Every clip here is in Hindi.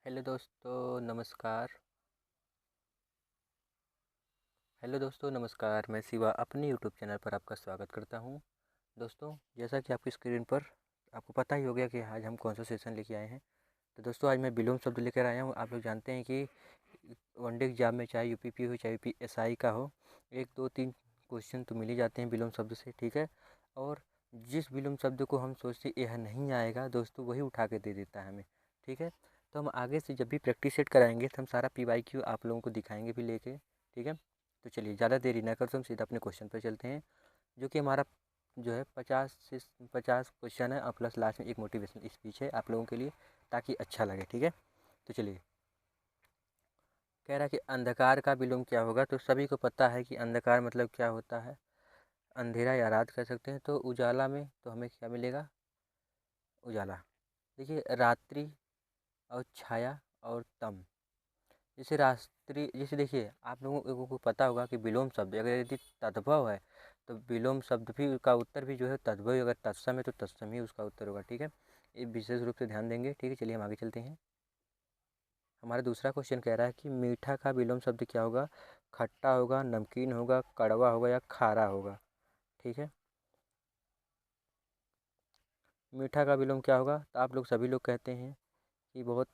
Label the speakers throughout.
Speaker 1: हेलो दोस्तों नमस्कार। मैं शिवा अपने यूट्यूब चैनल पर आपका स्वागत करता हूं। दोस्तों, जैसा कि आपकी स्क्रीन पर आपको पता ही हो गया कि आज हम कौन सा सेशन लेके आए हैं। तो दोस्तों, आज मैं विलोम शब्द लेकर आया हूं। आप लोग जानते हैं कि वनडे एग्जाम में चाहे यूपीपी हो चाहे यूपीएसआई का हो, 1 2 3 क्वेश्चन तो मिल ही जाते हैं विलोम शब्द से। ठीक है। और जिस विलोम शब्द को हम सोचते यह नहीं आएगा दोस्तों, वही उठा के दे देता है हमें। ठीक है। तो हम आगे से जब भी प्रैक्टिस सेट कराएंगे तो हम सारा पीवाईक्यू आप लोगों को दिखाएंगे भी लेके। ठीक है। तो चलिए ज़्यादा देरी ना करते हम सीधा अपने क्वेश्चन पर चलते हैं, जो कि हमारा जो है 50 क्वेश्चन है और प्लस लास्ट में एक मोटिवेशनल स्पीच है आप लोगों के लिए, ताकि अच्छा लगे। ठीक है। तो चलिए, कह रहा है कि अंधकार का विलोम क्या होगा। तो सभी को पता है कि अंधकार मतलब क्या होता है, अंधेरा या रात कह सकते हैं। तो उजाला में तो हमें क्या मिलेगा, उजाला। देखिए, रात्रि और छाया और तम। जैसे रात्रि, जैसे देखिए आप लोगों को पता होगा कि विलोम शब्द अगर यदि तद्भव है तो विलोम शब्द भी का उत्तर भी जो है तद्भव, अगर तत्सम है तो तत्सम ही उसका उत्तर होगा। ठीक है। ये विशेष रूप से ध्यान देंगे। ठीक है, चलिए हम आगे चलते हैं। हमारा दूसरा क्वेश्चन कह रहा है कि मीठा का विलोम शब्द क्या होगा। खट्टा होगा, नमकीन होगा, कड़वा होगा या खारा होगा। ठीक है। मीठा का विलोम क्या होगा। तो आप लोग सभी लोग कहते हैं कि बहुत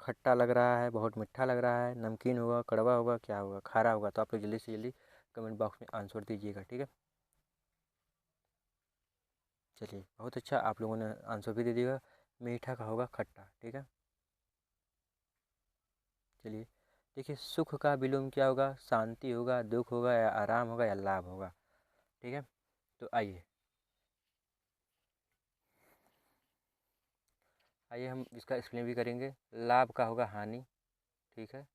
Speaker 1: खट्टा लग रहा है, बहुत मीठा लग रहा है, नमकीन होगा, कड़वा होगा, क्या होगा, खारा होगा। तो आप लोग जल्दी से जल्दी कमेंट बॉक्स में आंसर दीजिएगा। ठीक है। चलिए, बहुत अच्छा, आप लोगों ने आंसर भी दे दिया। मीठा का होगा खट्टा। ठीक है। चलिए, देखिए, सुख का विलोम क्या होगा। शांति होगा, दुख होगा या आराम होगा या लाभ होगा। ठीक है। तो आइए हम इसका एक्सप्लेन भी करेंगे। लाभ का होगा हानि। ठीक है।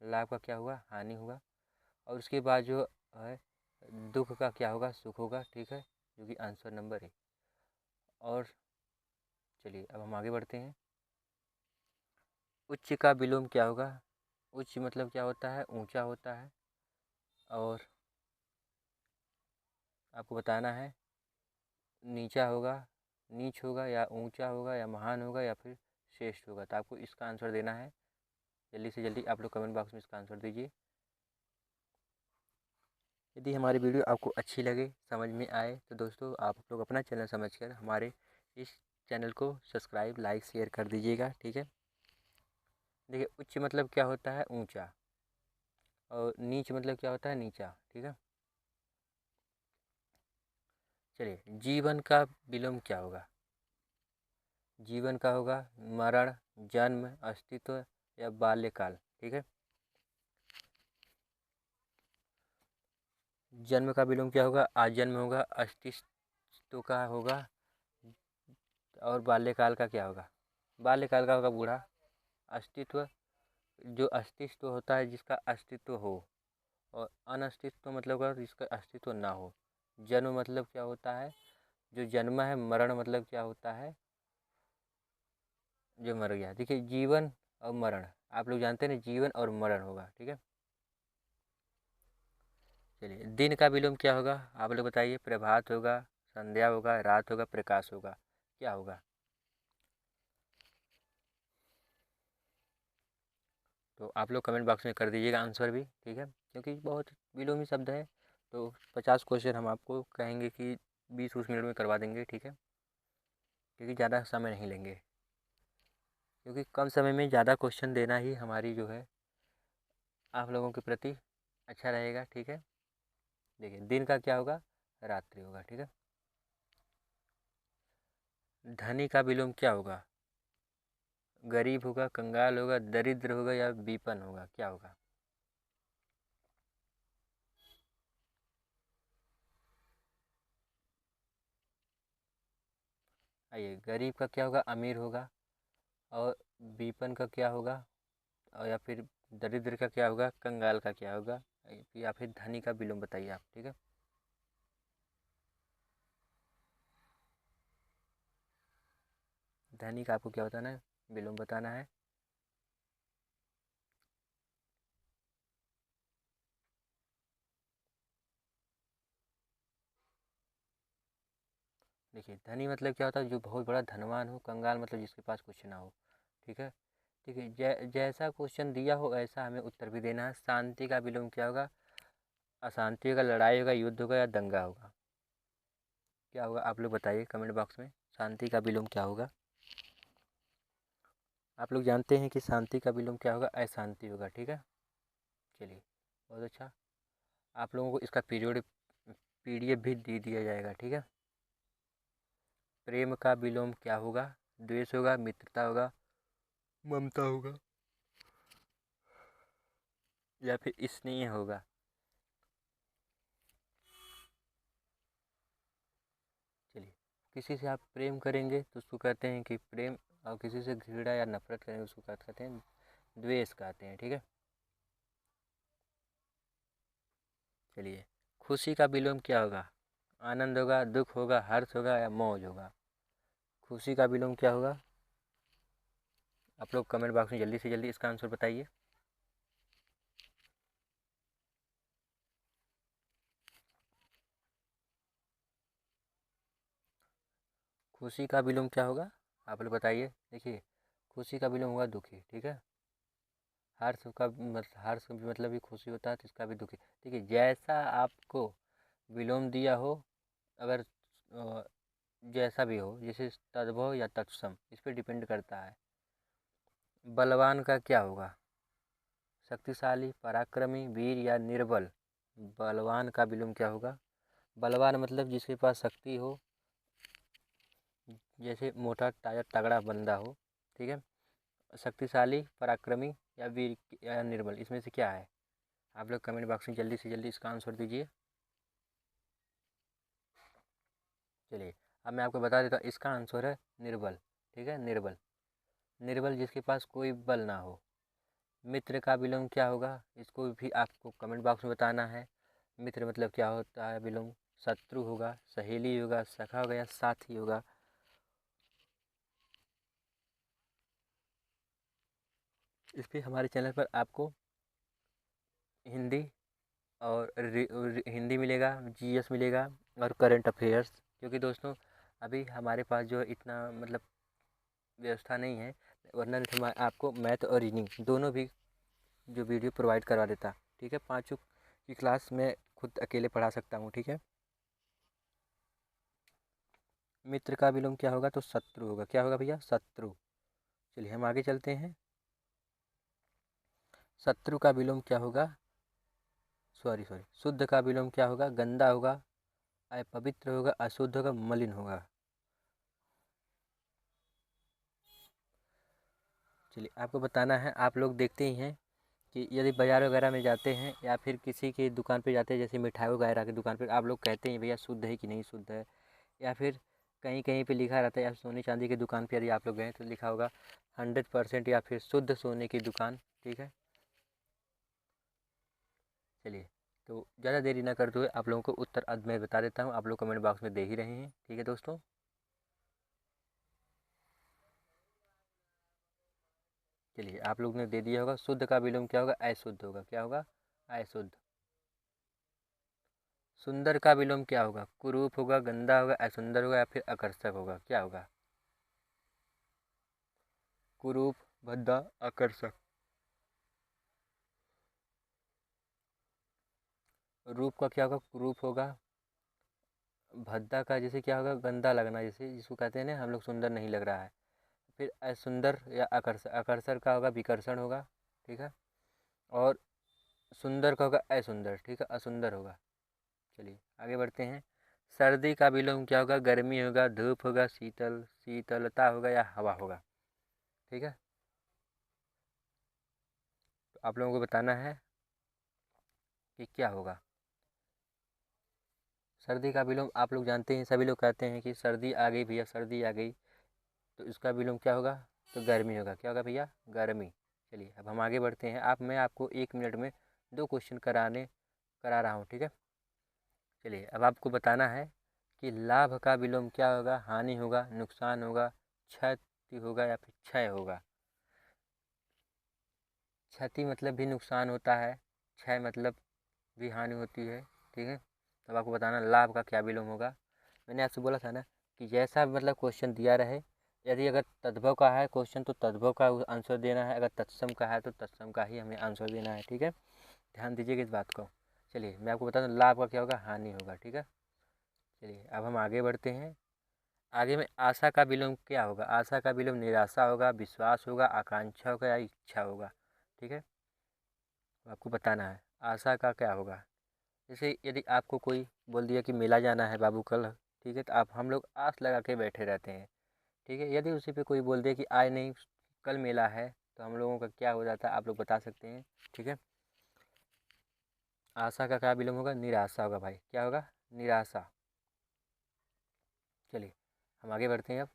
Speaker 1: लाभ का क्या होगा, हानि होगा। और उसके बाद जो है दुख का क्या होगा, सुख होगा। ठीक है, जो कि आंसर नंबर है। और चलिए अब हम आगे बढ़ते हैं। उच्च का विलोम क्या होगा। उच्च मतलब क्या होता है, ऊंचा होता है। और आपको बताना है नीचा होगा, नीच होगा या ऊंचा होगा या महान होगा या फिर श्रेष्ठ होगा। तो आपको इसका आंसर देना है। जल्दी से जल्दी आप लोग कमेंट बॉक्स में इसका आंसर दीजिए। यदि हमारी वीडियो आपको अच्छी लगे, समझ में आए, तो दोस्तों आप लोग अपना चैनल समझकर हमारे इस चैनल को सब्सक्राइब, लाइक, शेयर कर दीजिएगा। ठीक है। देखिए, उच्च मतलब क्या होता है, ऊंचा। और नीच मतलब क्या होता है, नीचा। ठीक है। चलिए, जीवन का विलोम क्या होगा। जीवन का होगा मरण, जन्म, अस्तित्व या बाल्यकाल। ठीक है। जन्म का विलोम क्या होगा, आजन्म होगा, अस्तित्व का होगा। और बाल्यकाल का क्या होगा, बाल्यकाल का होगा बूढ़ा। अस्तित्व, जो अस्तित्व होता है जिसका अस्तित्व हो। और अनअस्तित्व मतलब होगा जिसका अस्तित्व ना हो। जन्म मतलब क्या होता है, जो जन्म है। मरण मतलब क्या होता है, जो मर गया। देखिए, जीवन और मरण आप लोग जानते हैं ना, जीवन और मरण होगा। ठीक है। चलिए, दिन का विलोम क्या होगा, आप लोग बताइए। प्रभात होगा, संध्या होगा, रात होगा, प्रकाश होगा, क्या होगा। तो आप लोग कमेंट बॉक्स में कर दीजिएगा आंसर भी। ठीक है, क्योंकि बहुत विलोमी शब्द है। तो 50 क्वेश्चन हम आपको कहेंगे कि 20 20 मिनट में करवा देंगे। ठीक है, क्योंकि ज़्यादा समय नहीं लेंगे, क्योंकि कम समय में ज़्यादा क्वेश्चन देना ही हमारी जो है आप लोगों के प्रति अच्छा रहेगा। ठीक है। देखिए, दिन का क्या होगा, रात्रि होगा। ठीक है। धनी का विलोम क्या होगा। गरीब होगा, कंगाल होगा, दरिद्र होगा या विपन्न होगा, क्या होगा। आइए, गरीब का क्या होगा, अमीर होगा। और विपन्न का क्या होगा, और या फिर दरिद्र का क्या होगा, कंगाल का क्या होगा। या फिर धनी का विलोम बताइए आप। ठीक है। धनी का आपको क्या बताना है, विलोम बताना है। देखिए, धनी मतलब क्या होता है, जो बहुत बड़ा धनवान हो। कंगाल मतलब जिसके पास कुछ ना हो। ठीक है। ठीक है। जैसा क्वेश्चन दिया हो ऐसा हमें उत्तर भी देना है। शांति का विलोम क्या होगा? अशांति होगा, लड़ाई होगा, युद्ध होगा या दंगा होगा? क्या होगा आप लोग बताइए कमेंट बॉक्स में। शांति का विलोम क्या होगा? आप लोग जानते हैं कि शांति का विलोम क्या होगा? अशांति होगा। ठीक है, चलिए बहुत अच्छा। आप लोगों को इसका पीडीएफ भी दे दिया जाएगा। ठीक है। प्रेम का विलोम क्या होगा? द्वेष होगा, मित्रता होगा, ममता होगा या फिर स्नेह होगा? चलिए, किसी से आप प्रेम करेंगे तो उसको कहते हैं कि प्रेम, और किसी से घृणा या नफरत करेंगे उसको कहते हैं द्वेष कहते हैं। ठीक है, चलिए, खुशी का विलोम क्या होगा? आनंद होगा, दुख होगा, हर्ष होगा या मौज होगा? खुशी का विलोम क्या होगा? आप लोग कमेंट बॉक्स में जल्दी से जल्दी इसका आंसर बताइए। खुशी का विलोम क्या होगा? आप लोग बताइए। देखिए, खुशी का विलोम होगा दुखी। ठीक है, हर्ष का हर्ष मतलब भी खुशी होता है तो इसका भी दुखी। ठीक है, जैसा आपको विलोम दिया हो, अगर जैसा भी हो, जैसे तद्भव या तत्सम, इस पर डिपेंड करता है। बलवान का क्या होगा? शक्तिशाली, पराक्रमी, वीर या निर्बल? बलवान का विलोम क्या होगा? बलवान मतलब जिसके पास शक्ति हो, जैसे मोटा ताजा तगड़ा बंदा हो। ठीक है, शक्तिशाली, पराक्रमी या वीर या निर्बल, इसमें से क्या है? आप लोग कमेंट बॉक्स में जल्दी से जल्दी इसका आंसर दीजिए। चलिए, अब मैं आपको बता देता हूँ, इसका आंसर है निर्बल। ठीक है, निर्बल, निर्बल जिसके पास कोई बल ना हो। मित्र का विलोम क्या होगा? इसको भी आपको कमेंट बॉक्स में बताना है। मित्र मतलब क्या होता है विलोम? शत्रु होगा, सहेली होगा, सखा होगा या साथी होगा? इस पर हमारे चैनल पर आपको हिंदी और हिंदी मिलेगा, जीएस मिलेगा और करंट अफेयर्स। क्योंकि दोस्तों अभी हमारे पास जो इतना मतलब व्यवस्था नहीं है, वरना नहीं तो मैं आपको मैथ और रीजनिंग दोनों भी जो वीडियो प्रोवाइड करवा देता। ठीक है, पाँचों की क्लास मैं खुद अकेले पढ़ा सकता हूँ। ठीक है, मित्र का विलोम क्या होगा? तो शत्रु होगा। क्या होगा भैया? शत्रु। चलिए हम आगे चलते हैं। शत्रु का विलोम क्या होगा? सॉरी, शुद्ध का विलोम क्या होगा? गंदा होगा, अपवित्र होगा, अशुद्ध होगा, मलिन होगा? चलिए आपको बताना है। आप लोग देखते ही हैं कि यदि बाज़ार वगैरह में जाते हैं या फिर किसी की दुकान पे जाते हैं, जैसे मिठाई वगैरह की दुकान पर, आप लोग कहते हैं भैया शुद्ध है कि नहीं शुद्ध है? या फिर कहीं कहीं पे लिखा रहता है, या सोने चांदी की दुकान पे यदि आप लोग गए तो लिखा होगा 100% या फिर शुद्ध सोने की दुकान। ठीक है, चलिए, तो ज़्यादा देरी ना करते हुए आप लोगों को उत्तर अब मैं बता देता हूँ। आप लोग कमेंट बॉक्स में दे ही रहे हैं। ठीक है दोस्तों, चलिए आप लोग ने दे दिया होगा। शुद्ध का विलोम क्या होगा? अशुद्ध होगा। क्या होगा? अशुद्ध। सुंदर का विलोम क्या होगा? कुरूप होगा, गंदा होगा, असुंदर होगा या फिर आकर्षक होगा? क्या होगा? कुरूप, भद्दा, आकर्षक। रूप का क्या होगा? कुरूप होगा। भद्दा का जैसे क्या होगा? गंदा लगना, जैसे जिसको कहते हैं ना हम लोग सुंदर नहीं लग रहा है। फिर असुंदर या आकर्षक, आकर्षण का होगा विकर्षण होगा। ठीक है, और सुंदर का होगा असुंदर। ठीक है, असुंदर होगा। चलिए आगे बढ़ते हैं। सर्दी का विलोम क्या होगा? गर्मी होगा, धूप होगा, शीतलता होगा या हवा होगा? ठीक है, तो आप लोगों को बताना है कि क्या होगा। सर्दी का विलोम आप लोग जानते हैं, सभी लोग कहते हैं कि सर्दी आ गई भैया, सर्दी आ गई। तो इसका विलोम क्या होगा? तो गर्मी होगा। क्या होगा भैया? गर्मी। चलिए अब हम आगे बढ़ते हैं। मैं आपको 1 मिनट में 2 क्वेश्चन करा रहा हूँ। ठीक है, चलिए अब आपको बताना है कि लाभ का विलोम क्या होगा? हानि होगा, नुकसान होगा, क्षति होगा या फिर क्षय होगा? क्षति मतलब भी नुकसान होता है, क्षय मतलब भी हानि होती है। ठीक है, तब आपको बताना लाभ का क्या विलोम होगा। मैंने आपसे बोला था ना कि जैसा मतलब क्वेश्चन दिया रहे यदि अगर तद्भव का है क्वेश्चन तो तद्भव का आंसर देना है, अगर तत्सम का है तो तत्सम का ही हमें आंसर देना है। ठीक है, ध्यान दीजिएगा इस बात को। चलिए मैं आपको बता दूँ, लाभ का क्या होगा, हानि होगा। ठीक है, चलिए अब हम आगे बढ़ते हैं। आगे में आशा का विलोम क्या होगा? आशा का विलोम निराशा होगा, विश्वास होगा, आकांक्षा होगा या इच्छा होगा। ठीक है, आपको बताना है आशा का क्या होगा। जैसे यदि आपको कोई बोल दिया कि मेला जाना है बाबू कल, ठीक है, तो आप हम लोग आस लगा के बैठे रहते हैं। ठीक है, यदि उसी पे कोई बोल दे कि आज नहीं कल मेला है, तो हम लोगों का क्या हो जाता है, आप लोग बता सकते हैं। ठीक है, आशा का क्या विलोम होगा? निराशा होगा भाई। क्या होगा? निराशा। चलिए हम आगे बढ़ते हैं। अब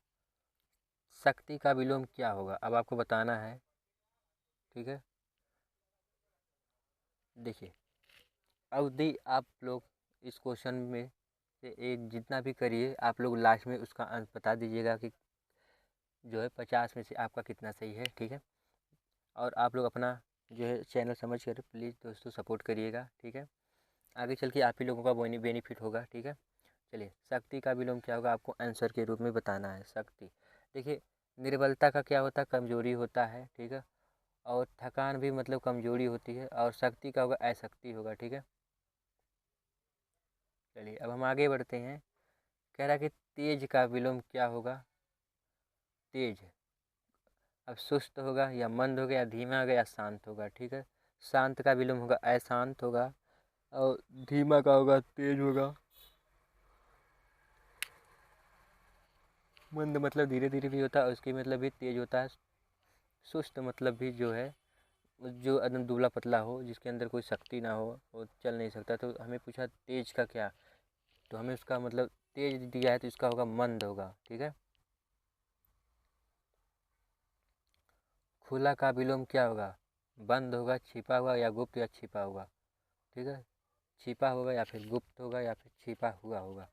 Speaker 1: शक्ति का विलोम क्या होगा, अब आपको बताना है। ठीक है, देखिए अब यदि आप लोग इस क्वेश्चन में से एक जितना भी करिए, आप लोग लास्ट में उसका अंक बता दीजिएगा कि जो है 50 में से आपका कितना सही है। ठीक है, और आप लोग अपना जो है चैनल समझ कर प्लीज़ दोस्तों सपोर्ट करिएगा। ठीक है, आगे चल के आप ही लोगों का बेनिफिट होगा। ठीक है, चलिए शक्ति का विलोम क्या होगा, आपको आंसर के रूप में बताना है। शक्ति, देखिए निर्बलता का क्या होता है, कमजोरी होता है। ठीक है, और थकान भी मतलब कमजोरी होती है, और शक्ति का होगा अशक्ति होगा। ठीक है, चलिए अब हम आगे बढ़ते हैं। कह रहा है कि तेज का विलोम क्या होगा? तेज, अब सुस्त होगा या मंद होगा या धीमा होगा या शांत होगा। ठीक है, शांत का विलोम होगा अशांत होगा, और धीमा का होगा तेज होगा, मंद मतलब धीरे धीरे भी होता है, उसकी मतलब भी तेज होता है। सुस्त मतलब भी जो है जो एकदम दुबला पतला हो, जिसके अंदर कोई शक्ति ना हो, वो चल नहीं सकता। तो हमें पूछा तेज का क्या, तो हमें उसका मतलब तेज दिया है तो इसका होगा मंद होगा। ठीक है, खुला का विलोम क्या होगा? बंद होगा, छिपा हुआ या गुप्त या छिपा हुआ। ठीक है, छिपा होगा या फिर गुप्त होगा या फिर छिपा हुआ होगा।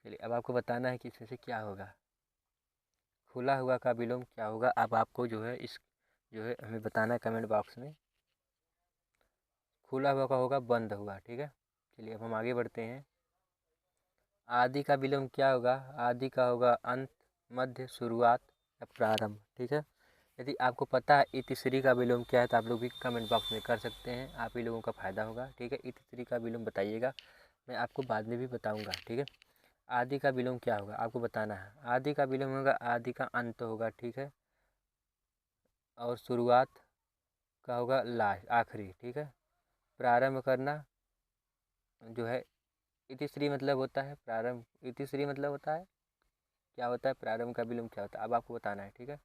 Speaker 1: चलिए अब आपको बताना है कि इसमें से क्या होगा। खुला हुआ का विलोम क्या होगा, अब आपको जो है इस जो है हमें बताना है कमेंट बॉक्स में। खुला हुआ का होगा बंद हुआ। ठीक है, चलिए अब हम आगे बढ़ते हैं। आदि का विलोम क्या होगा? आदि का होगा अंत, मध्य, शुरुआत या प्रारंभ। ठीक है, यदि आपको पता है इतिश्री का विलोम क्या है तो आप लोग भी कमेंट बॉक्स में कर सकते हैं, आप ही लोगों का फ़ायदा होगा। ठीक है, इतिश्री का विलोम बताइएगा, मैं आपको बाद में भी बताऊंगा। ठीक है, आदि का विलोम क्या होगा आपको बताना है। आदि का विलोम होगा आदि का अंत होगा। ठीक है, और शुरुआत का होगा लास्ट आखिरी। ठीक है, प्रारंभ करना जो है इतिश्री मतलब होता है प्रारंभ, इतिश्री मतलब होता है क्या होता है, प्रारंभ का विलोम क्या होता है, अब आपको बताना है। ठीक है,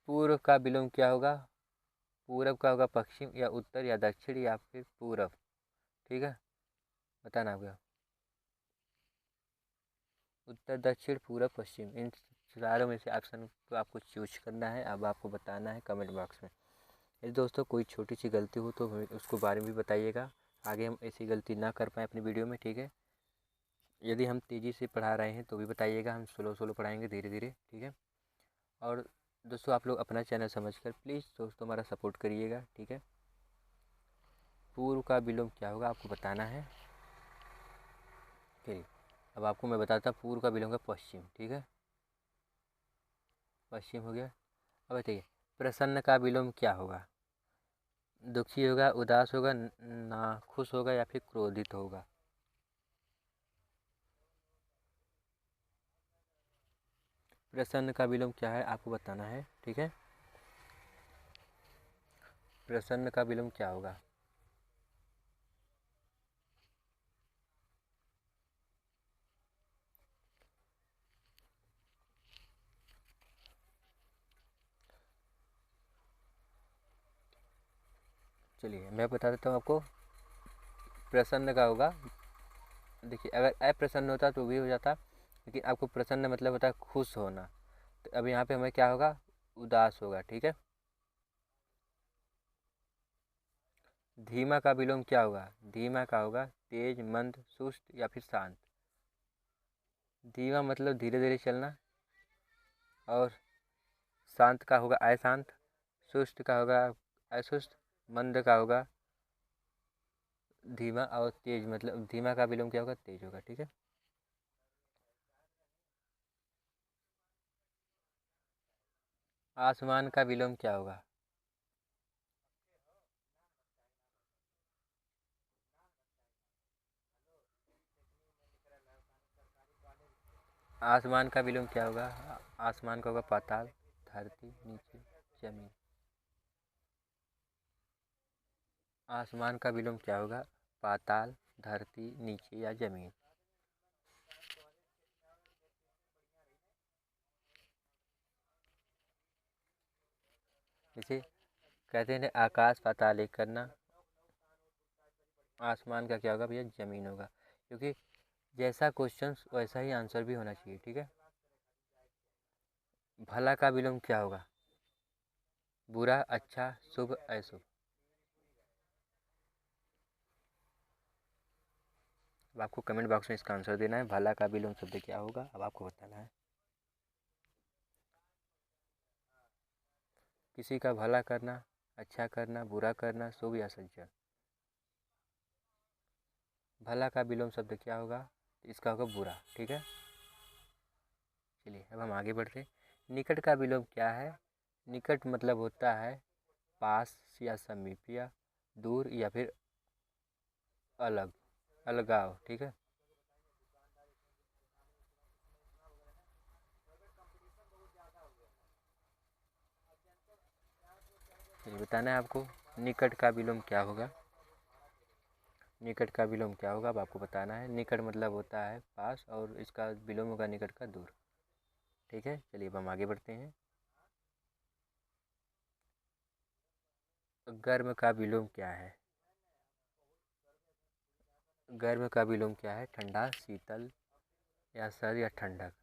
Speaker 1: पूर्व का विलोम क्या होगा? पूरब का होगा पश्चिम या उत्तर या दक्षिण या फिर पूरब। ठीक है, बताना होगा उत्तर, दक्षिण, पूरब, पश्चिम, इन चारों में से ऑप्शन को आपको चूज करना है। अब आपको बताना है कमेंट बॉक्स में। यदि दोस्तों कोई छोटी सी गलती हो तो हमें उसको बारे में भी बताइएगा, आगे हम ऐसी गलती ना कर पाएँ अपनी वीडियो में। ठीक है, यदि हम तेज़ी से पढ़ा रहे हैं तो भी बताइएगा, हम स्लो स्लो पढ़ाएंगे धीरे धीरे। ठीक है, और दोस्तों आप लोग अपना चैनल समझकर प्लीज़ दोस्तों हमारा सपोर्ट करिएगा। ठीक है, पूर्व का विलोम क्या होगा आपको बताना है। चलिए अब आपको मैं बताता पूर्व का विलोम है पश्चिम। ठीक है, पश्चिम हो गया। अब बताइए प्रसन्न का विलोम क्या होगा? दुखी होगा, उदास होगा, नाखुश होगा या फिर क्रोधित होगा। प्रसन्न का विलोम क्या है आपको बताना है। ठीक है, प्रसन्न का विलोम क्या होगा? चलिए मैं बता देता हूँ आपको, प्रसन्न का होगा, देखिए अगर अप्रसन्न होता तो भी हो जाता, लेकिन आपको प्रसन्न मतलब होता है खुश होना, तो अब यहाँ पे हमें क्या होगा? उदास होगा। ठीक है, धीमा का विलोम क्या होगा? धीमा का होगा तेज, मंद, सुस्त या फिर शांत। धीमा मतलब धीरे धीरे चलना, और शांत का होगा अशांत, सुस्त का होगा असुस्त, मंद का होगा धीमा और तेज, मतलब धीमा का विलोम क्या होगा? तेज होगा। ठीक है। आसमान का विलोम क्या होगा? आसमान का विलोम क्या होगा? आसमान का होगा पाताल, धरती, नीचे, जमीन। आसमान का विलोम क्या होगा? पाताल, धरती, नीचे या जमीन। इसे कहते हैं आकाश पाताल एक करना। आसमान का क्या होगा भैया? जमीन होगा। क्योंकि जैसा क्वेश्चन वैसा ही आंसर भी होना चाहिए। ठीक है। भला का विलोम क्या होगा? बुरा, अच्छा, शुभ, अशुभ। अब आपको कमेंट बॉक्स में इसका आंसर देना है। भला का विलोम शब्द क्या होगा, अब आपको बताना है। किसी का भला करना, अच्छा करना, बुरा करना, शुभ या सज्जन। भला का विलोम शब्द क्या होगा? इसका होगा बुरा। ठीक है। चलिए अब हम आगे बढ़ते हैं। निकट का विलोम क्या है? निकट मतलब होता है पास या समीप, या दूर, या फिर अलग, अलगाव। ठीक है। चलिए बताना है आपको निकट का विलोम क्या होगा। निकट का विलोम क्या होगा अब आपको बताना है। निकट मतलब होता है पास और इसका विलोम होगा निकट का दूर। ठीक है। चलिए अब हम आगे बढ़ते हैं। गर्म का विलोम क्या है? गर्म का विलोम क्या है? ठंडा, शीतल, या सर्द, या ठंडक।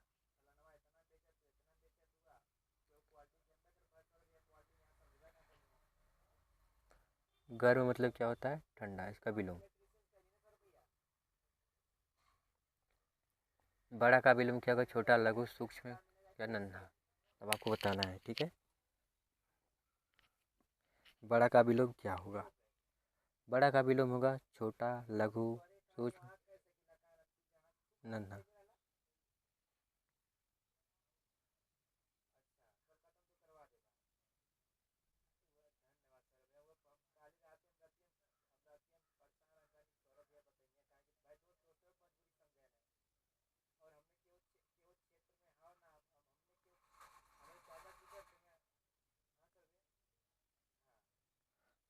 Speaker 1: गर्म मतलब क्या होता है? ठंडा, इसका विलोम। बड़ा का विलोम क्या होगा? छोटा, लघु, सूक्ष्म या नन्हा। अब आपको बताना है। ठीक है। बड़ा का विलोम क्या होगा? बड़ा का विलोम होगा छोटा, लघु, सूक्ष्म, नन्हा।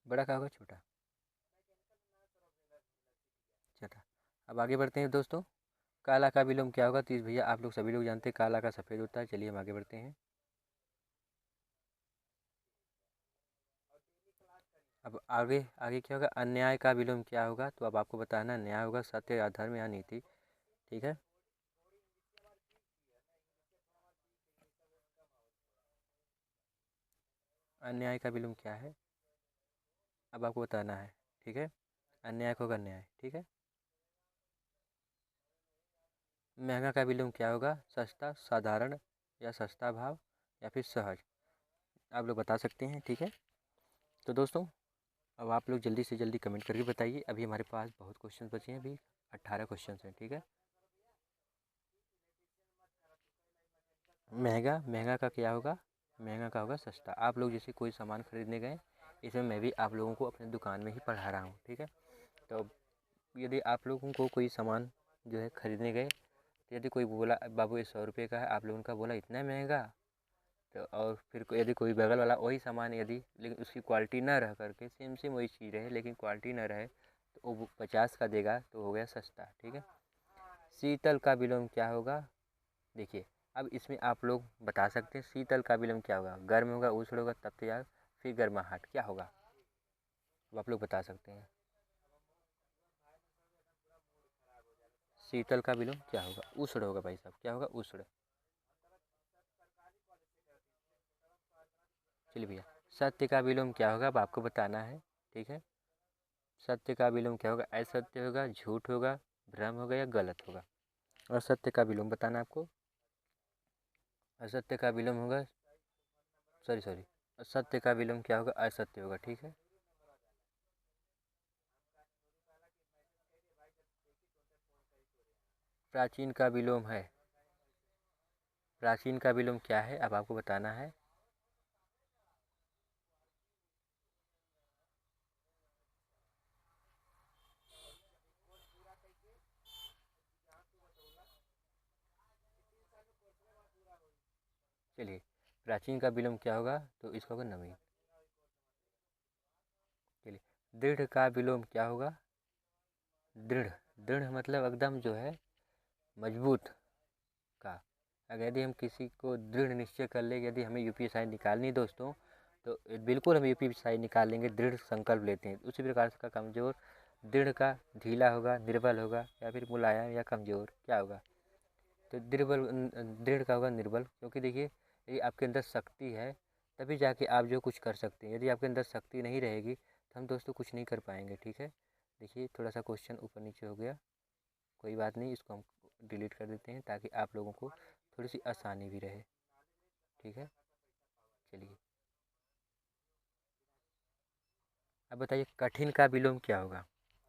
Speaker 1: बड़ा का होगा छोटा। चला अब आगे बढ़ते हैं दोस्तों। काला का विलोम क्या होगा? तो भैया आप लोग सभी लोग जानते हैं काला का सफ़ेद होता है। चलिए हम आगे बढ़ते हैं। अब आगे आगे क्या होगा? अन्याय का विलोम क्या होगा? तो अब आपको बताना है। न्याय होगा सत्य, अधर्म या नीति। ठीक है। अन्याय का विलोम क्या है? अब आपको बताना है। ठीक है। अन्याय को होगा न्याय। ठीक है। महंगा का विलोम क्या होगा? सस्ता, साधारण, या सस्ता भाव, या फिर सहज। आप लोग बता सकते हैं। ठीक है। तो दोस्तों अब आप लोग जल्दी से जल्दी कमेंट करके बताइए। अभी हमारे पास बहुत क्वेश्चन बचे हैं। अभी 18 क्वेश्चन हैं। ठीक है। महंगा, महंगा का क्या होगा? महंगा का होगा सस्ता। आप लोग जैसे कोई सामान खरीदने गए, इसमें मैं भी आप लोगों को अपने दुकान में ही पढ़ा रहा हूँ। ठीक है। तो यदि आप लोगों को कोई सामान जो है खरीदने गए, तो यदि कोई बोला बाबू ये 100 रुपये का है, आप लोगों का बोला इतना महंगा, तो और फिर यदि कोई बगल वाला वही सामान यदि लेकिन उसकी क्वालिटी ना रह करके सेम सेम वही चीज़ रहे लेकिन क्वालिटी ना रहे, तो वो 50 का देगा तो हो गया सस्ता। ठीक है। शीतल का विलोम क्या होगा? देखिए अब इसमें आप लोग बता सकते हैं शीतल का विलोम क्या होगा? गर्म होगा, उष्ण होगा, तप, या फिर गर्माहट, क्या होगा? अब आप लोग बता सकते हैं। शीतल का विलोम क्या होगा? उष्ण होगा भाई साहब। क्या होगा? उष्ण। चलिए भैया सत्य का विलोम क्या होगा? अब आपको बताना है। ठीक है। सत्य का विलोम क्या होगा? असत्य होगा, झूठ होगा, भ्रम होगा, या गलत होगा। और सत्य का विलोम बताना है आपको। असत्य का विलोम होगा, सॉरी सॉरी, सत्य का विलोम क्या होगा? असत्य होगा। ठीक है। प्राचीन का विलोम है। प्राचीन का विलोम क्या है, अब आपको बताना है। चलिए, प्राचीन का विलोम क्या होगा, तो इसका होगा नवीन। चलिए, दृढ़ का विलोम क्या होगा। दृढ़, दृढ़ मतलब एकदम जो है मजबूत का। अगर यदि हम किसी को दृढ़ निश्चय कर ले, यदि हमें यूपीएसआई निकालनी दोस्तों, तो बिल्कुल हम यूपीएसआई निकाल लेंगे, दृढ़ संकल्प लेते हैं। उसी प्रकार से का कमज़ोर, दृढ़ का ढीला होगा, निर्बल होगा, या फिर मुलायम या कमज़ोर क्या होगा, तो दृढ़ का होगा निर्बल। क्योंकि देखिए, यदि आपके अंदर शक्ति है तभी जाके आप जो कुछ कर सकते हैं। यदि आपके अंदर शक्ति नहीं रहेगी तो हम दोस्तों कुछ नहीं कर पाएंगे। ठीक है, देखिए थोड़ा सा क्वेश्चन ऊपर नीचे हो गया, कोई बात नहीं, इसको हम डिलीट कर देते हैं ताकि आप लोगों को थोड़ी सी आसानी भी रहे। ठीक है, चलिए अब बताइए कठिन का विलोम क्या होगा।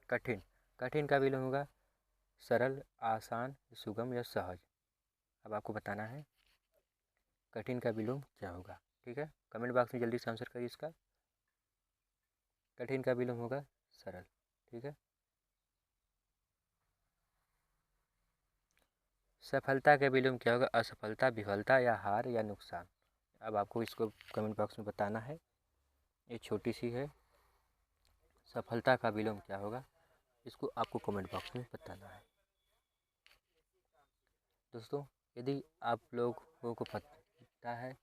Speaker 1: कठिन, कठिन का विलोम होगा सरल, आसान, सुगम या सहज। अब आपको बताना है कठिन का विलोम क्या होगा। ठीक है, कमेंट बॉक्स में जल्दी से आंसर करिए इसका। कठिन का विलोम होगा सरल। ठीक है, सफलता का विलोम क्या होगा। असफलता, विफलता या हार या नुकसान। अब आपको इसको कमेंट बॉक्स में बताना है, ये छोटी सी है। सफलता का विलोम क्या होगा, इसको आपको कमेंट बॉक्स में बताना है। दोस्तों, यदि आप लोगों को पता है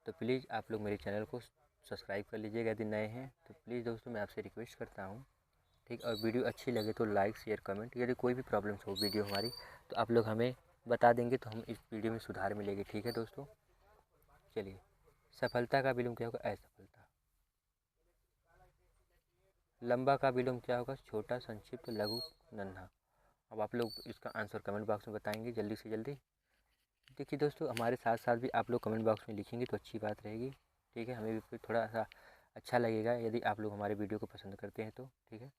Speaker 1: तो प्लीज़ आप लोग मेरे चैनल को सब्सक्राइब कर लीजिएगा। यदि नए हैं तो प्लीज़ दोस्तों मैं आपसे रिक्वेस्ट करता हूँ, ठीक। और वीडियो अच्छी लगे तो लाइक शेयर कमेंट। यदि कोई भी प्रॉब्लम्स हो वीडियो हमारी तो आप लोग हमें बता देंगे, तो हम इस वीडियो में सुधार मिलेगी। ठीक है दोस्तों, चलिए सफलता का विलोम क्या होगा। असफलता। लंबा का विलोम क्या होगा। छोटा, संक्षिप्त, लघु, नन्हा। अब आप लोग इसका आंसर कमेंट बॉक्स में बताएंगे जल्दी से जल्दी। देखिए दोस्तों, हमारे साथ साथ भी आप लोग कमेंट बॉक्स में लिखेंगे तो अच्छी बात रहेगी। ठीक है, हमें भी फिर थोड़ा सा अच्छा लगेगा यदि आप लोग हमारे वीडियो को पसंद करते हैं तो। ठीक है,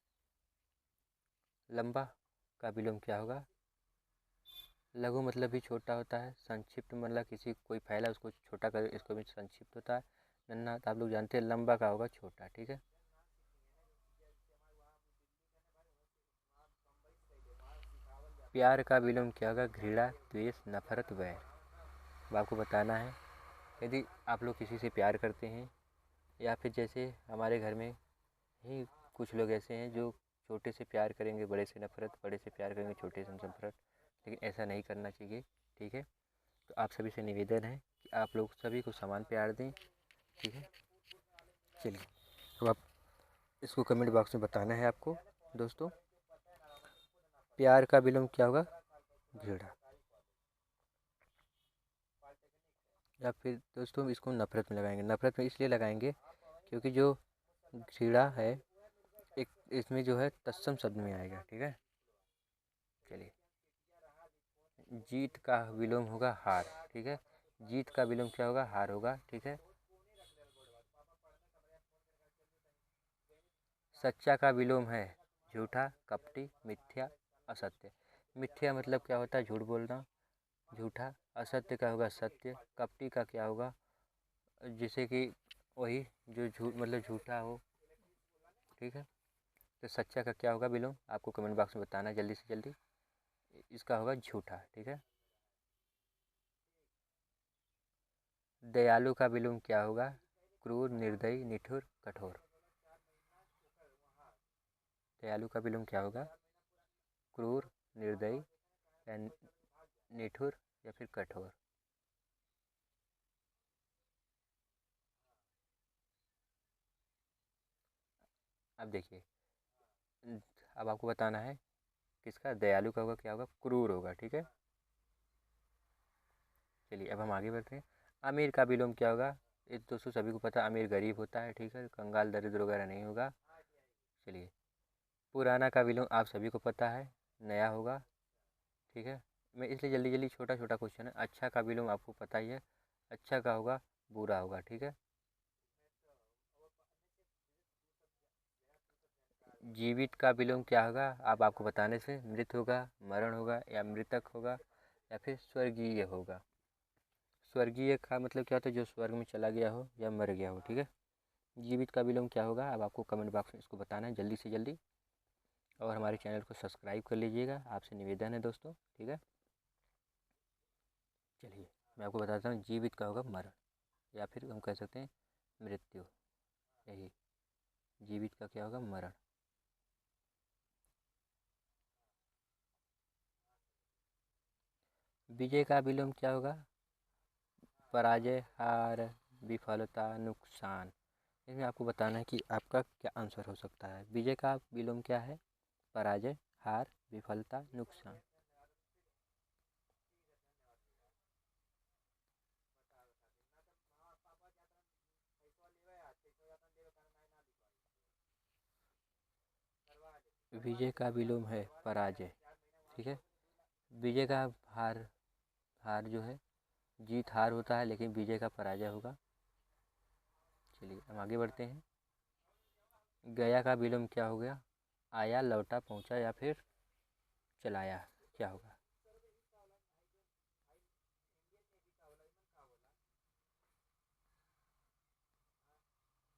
Speaker 1: लंबा का विलोम क्या होगा। लघु मतलब भी छोटा होता है। संक्षिप्त मतलब किसी कोई फैला उसको छोटा कर, इसको भी संक्षिप्त होता है। नन्हा तो आप लोग जानते हैं लंबा का होगा छोटा। ठीक है, प्यार का विलोम क्या होगा। घृणा, द्वेष, नफरत, वैर। अब आपको बताना है, यदि आप लोग किसी से प्यार करते हैं, या फिर जैसे हमारे घर में ही कुछ लोग ऐसे हैं जो छोटे से प्यार करेंगे बड़े से नफरत, बड़े से प्यार करेंगे छोटे से नफरत, लेकिन ऐसा नहीं करना चाहिए। ठीक है, तो आप सभी से निवेदन है कि आप लोग सभी को समान प्यार दें। ठीक है, चलिए तो आप इसको कमेंट बॉक्स में बताना है आपको दोस्तों। प्यार का विलोम क्या होगा। घृणा। या फिर दोस्तों इसको नफरत में लगाएंगे। नफरत में इसलिए लगाएंगे क्योंकि जो घृणा है एक इसमें जो है तत्सम शब्द में आएगा। ठीक है, चलिए जीत का विलोम होगा हार। ठीक है, जीत का विलोम क्या होगा। हार होगा। ठीक है, सच्चा का विलोम है झूठा, कपटी, मिथ्या, असत्य। मिथ्या मतलब क्या होता है, झूठ बोलना। झूठा, असत्य का होगा सत्य। कपटी का क्या होगा, जैसे कि वही जो झूठ मतलब झूठा हो। ठीक है, तो सच्चा का क्या होगा विलोम, आपको कमेंट बॉक्स में बताना है जल्दी से जल्दी। इसका होगा झूठा। ठीक है, दयालु का विलोम क्या होगा। क्रूर, निर्दयी, निठुर, कठोर। दयालु का विलोम क्या होगा। क्रूर, निर्दयी या निठुर या फिर कठोर। अब देखिए, अब आपको बताना है किसका। दयालु का होगा क्या होगा। क्रूर होगा। ठीक है, चलिए अब हम आगे बढ़ते हैं। अमीर का विलोम क्या होगा। ये दोस्तों सभी को पता है, अमीर गरीब होता है। ठीक है, कंगाल दरिद्र वगैरह नहीं होगा। चलिए, पुराना का विलोम आप सभी को पता है, नया होगा। ठीक है, मैं इसलिए जल्दी जल्दी छोटा छोटा क्वेश्चन है। अच्छा का विलोम आपको पता ही है, अच्छा का होगा बुरा होगा। ठीक है, जीवित का विलोम क्या होगा? आप आपको बताने से मृत होगा, मरण होगा, या मृतक होगा, या फिर स्वर्गीय होगा। स्वर्गीय का मतलब क्या होता है? जो स्वर्ग में चला गया हो या मर गया हो। ठीक है। जीवित का विलोम क्या होगा? अब आपको कमेंट बॉक्स में इसको बताना है जल्दी से जल्दी, और हमारे चैनल को सब्सक्राइब कर लीजिएगा, आपसे निवेदन है दोस्तों। ठीक है। चलिए मैं आपको बताता हूँ। जीवित का होगा मरण, या फिर हम कह सकते हैं मृत्यु। यही जीवित का क्या होगा? मरण। विजय का विलोम क्या होगा? पराजय, हार, विफलता, नुकसान। इसमें आपको बताना है कि आपका क्या आंसर हो सकता है। विजय का विलोम क्या है? पराजय, हार, विफलता, नुकसान। विजय का विलोम है पराजय। ठीक है। विजय का हार, हार जो है, जीत हार होता है, लेकिन विजय का पराजय होगा। चलिए हम आगे बढ़ते हैं। गया का विलोम क्या हो गया? आया, लौटा, पहुंचा, या फिर चलाया। क्या होगा?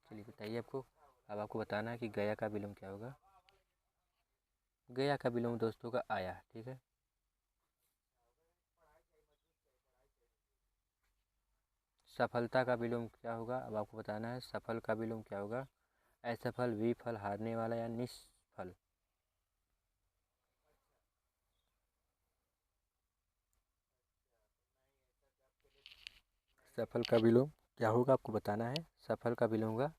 Speaker 1: चलिए बताइए आपको। अब आपको बताना है कि गया का विलोम क्या होगा। गया का विलोम दोस्तों का आया। ठीक है। सफलता का विलोम क्या होगा? अब आपको बताना है सफल का विलोम क्या होगा। असफल, विफल, हारने वाला, या निष्फल। सफल का विलोम क्या होगा? आपको बताना है। सफल का विलोम होगा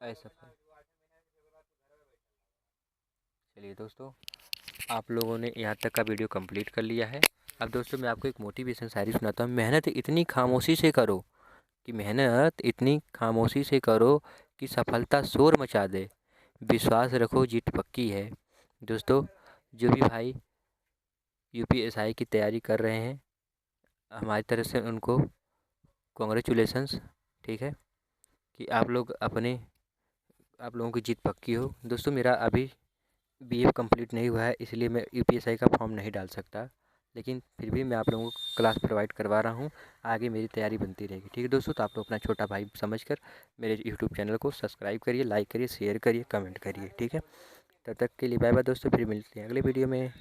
Speaker 1: असफल। चलिए दोस्तों, आप लोगों ने यहाँ तक का वीडियो कंप्लीट कर लिया है। अब दोस्तों मैं आपको एक मोटिवेशन शायरी सुनाता हूँ। मेहनत इतनी खामोशी से करो कि मेहनत इतनी खामोशी से करो कि सफलता शोर मचा दे। विश्वास रखो, जीत पक्की है। दोस्तों, जो भी भाई यूपीएसआई की तैयारी कर रहे हैं, हमारी तरफ से उनको कॉन्ग्रेचुलेसन्स। ठीक है। कि आप लोगों की जीत पक्की हो। दोस्तों मेरा अभी बीए कंप्लीट नहीं हुआ है, इसलिए मैं यूपीएसआई का फॉर्म नहीं डाल सकता, लेकिन फिर भी मैं आप लोगों को क्लास प्रोवाइड करवा रहा हूँ। आगे मेरी तैयारी बनती रहेगी। ठीक है दोस्तों, तो आप लोग अपना छोटा भाई समझकर मेरे यूट्यूब चैनल को सब्सक्राइब करिए, लाइक करिए, शेयर करिए, कमेंट करिए। ठीक है। तब तक के लिए बाय बाय दोस्तों, फिर मिलते हैं अगले वीडियो में।